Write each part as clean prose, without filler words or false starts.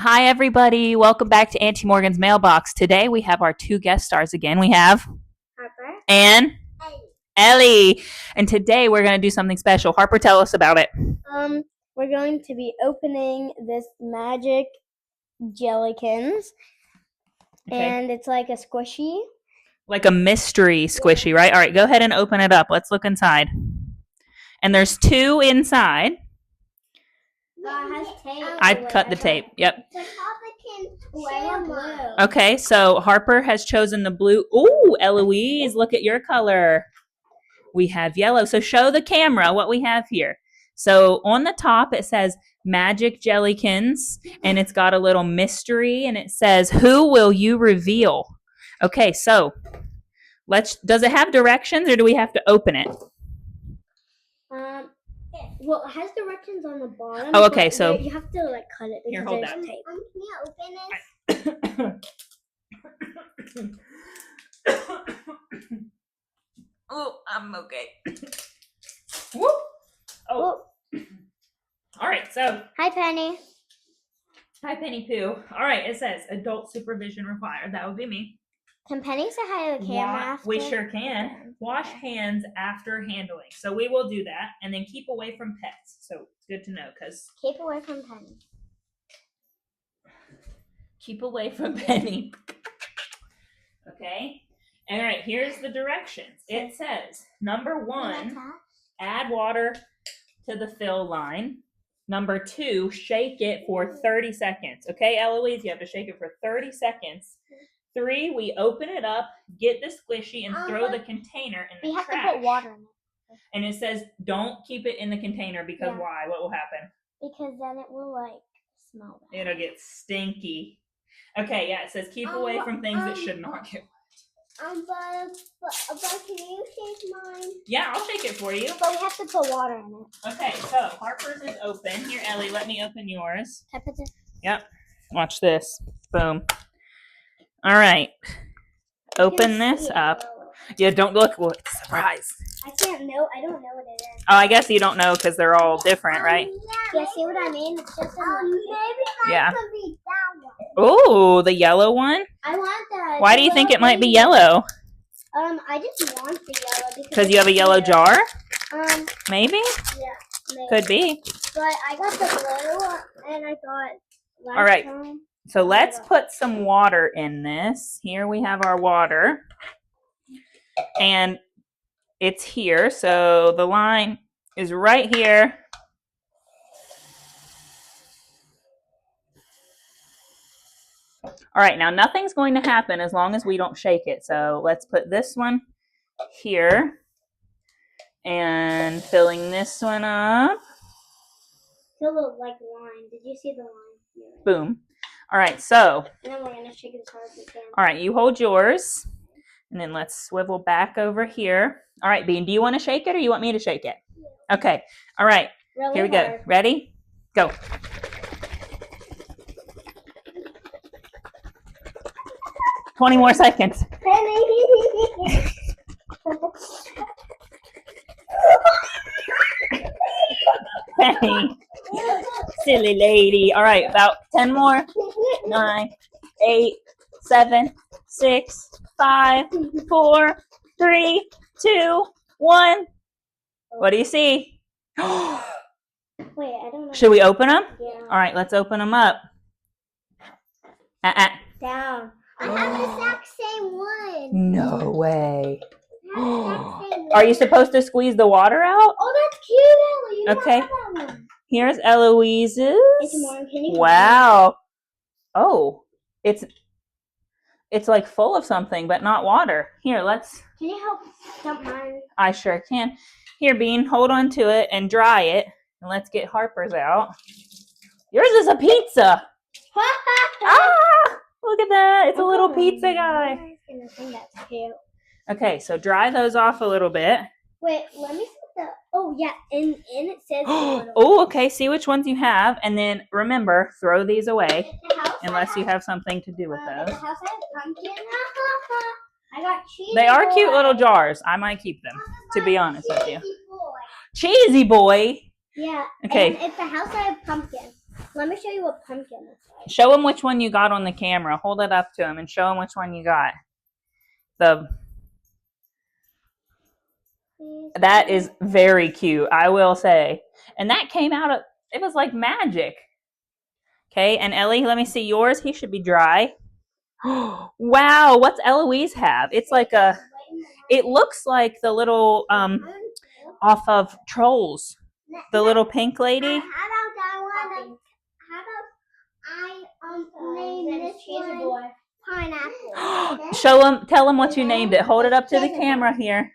Hi, everybody. Welcome back to Auntie Morgan's Mailbox. Today we have our two guest stars again. We have Harper and Ellie. And today we're going to do something special. Harper, tell us about it. We're going to be opening this Magic Jellykins, and it's like a squishy. Like a mystery squishy, right? All right, go ahead and open it up. Let's look inside. And there's two inside. It has tape. I'd cut the tape. Yep. Blue. Okay, so Harper has chosen the blue. Ooh, Eloise, look at your color. We have yellow. So show the camera what we have here. So on the top it says Magic Jellykins, and it's got a little mystery, and it says, "Who will you reveal?" Okay, so does it have directions, or do we have to open it? Well, it has directions on the bottom. Oh, okay, so you have to like cut it because here, hold there's that. tape. Can you open it? Oh, I'm okay. Woo! Oh. All right, so. Hi, Penny. Hi, Penny Pooh. All right, it says adult supervision required. That would be me. Can Penny say hi to the camera after? We sure can. Wash hands after handling. So we will do that, and then keep away from pets. So it's good to know because. Keep away from Penny. Keep away from Penny. Okay. All right, here's the directions. It says, number 1, add water to the fill line. Number 2, shake it for 30 seconds. Okay, Eloise, you have to shake it for 30 seconds. 3, we open it up, get the squishy, and throw the container in the trash. We have to put water in it. And it says, don't keep it in the container because why? What will happen? Because then it will, like, smell bad. It'll get stinky. Okay, yeah, it says keep away from things that should not get wet. But can you shake mine? Yeah, I'll shake it for you. But we have to put water in it. Okay, so Harper's is open. Here, Ellie, let me open yours. Can I put this? Yep. Watch this. Boom. All right. Open this up. Yeah, don't look. Well, surprise. I don't know what it is. Oh, I guess you don't know because they're all different, right? Yeah, see what I mean? It's just maybe Yeah. could be that one. Oh, the yellow one? I want that. Why do you think it might be yellow? I just want the yellow because you have a yellow jar? Maybe? Yeah, maybe. Could be. But I got the blue, and I thought all right. So let's put some water in this. Here we have our water. And it's here. So the line is right here. All right, now nothing's going to happen as long as we don't shake it. So let's put this one here. And filling this one up. It looked like line. Did you see the line? Boom. All right, so. And then we're going to shake it as hard as we can. All right, you hold yours. And then let's swivel back over here. All right, Bean, do you want to shake it or you want me to shake it? Yeah. Okay. All right. Really here we go. hard. Ready? Go. 20 more seconds. Penny. Silly lady. All right, about 10 more. 9, 8, 7, 6, 5, 4, 3, 2, 1. What do you see? Wait, I don't know. Should we open them? Yeah. All right, let's open them up. Down. I have the exact same one. No way. Are you supposed to squeeze the water out? Oh, that's cute, Ellie. You okay. Have that one. Here's Eloise's. It's wow. Oh, it's like full of something, but not water. Here, let's. Can you help dump mine? I sure can. Here, Bean, hold on to it and dry it, and let's get Harper's out. Yours is a pizza. Look at that. It's a little pizza guy. I think that's cute. Okay, so dry those off a little bit. Wait, let me see the. Oh, yeah, and it says. Oh, okay. See which ones you have, and then remember, throw these away unless you have something to do with those. The house I have pumpkin. I got cheese. They are cute little jars. I might keep them, to be honest with you. Boy. Cheesy boy. Yeah. Okay. And at the house I have pumpkin. Let me show you what pumpkin looks like. Show him which one you got on the camera. Hold it up to him and show him which one you got. That is very cute, I will say. And that came out, it was like magic. Okay, and Ellie, let me see yours. He should be dry. Wow, what's Eloise have? It's like it looks like the little, off of Trolls. The little pink lady. How about that one? How about I name this one Pineapple? Tell him what you named it. Hold it up to the camera here.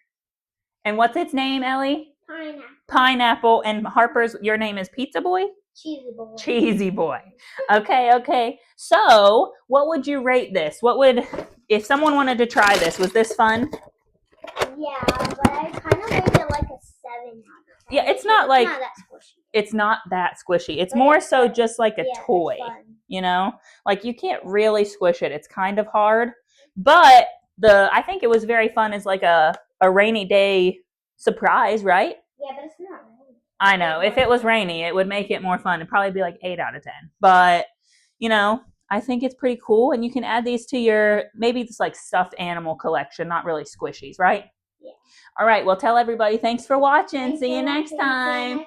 And what's its name, Ellie? Pineapple. Pineapple. And Harper's, your name is Pizza Boy? Cheesy Boy. Cheesy Boy. Okay. So, what would you rate this? If someone wanted to try this, was this fun? Yeah, but I kind of rated it like a 7 out of 10. Yeah, it's not like, not that squishy. It's not that squishy. It's more so just like a toy, you know? Like, you can't really squish it. It's kind of hard. But I think it was very fun as like a rainy day surprise, right? Yeah, but it's not rainy. I know. If it was rainy, it would make it more fun. It'd probably be like 8 out of 10. But, you know, I think it's pretty cool. And you can add these to your, maybe just like stuffed animal collection, not really squishies, right? Yeah. All right. Well, tell everybody thanks for watching. See you next time. Bye.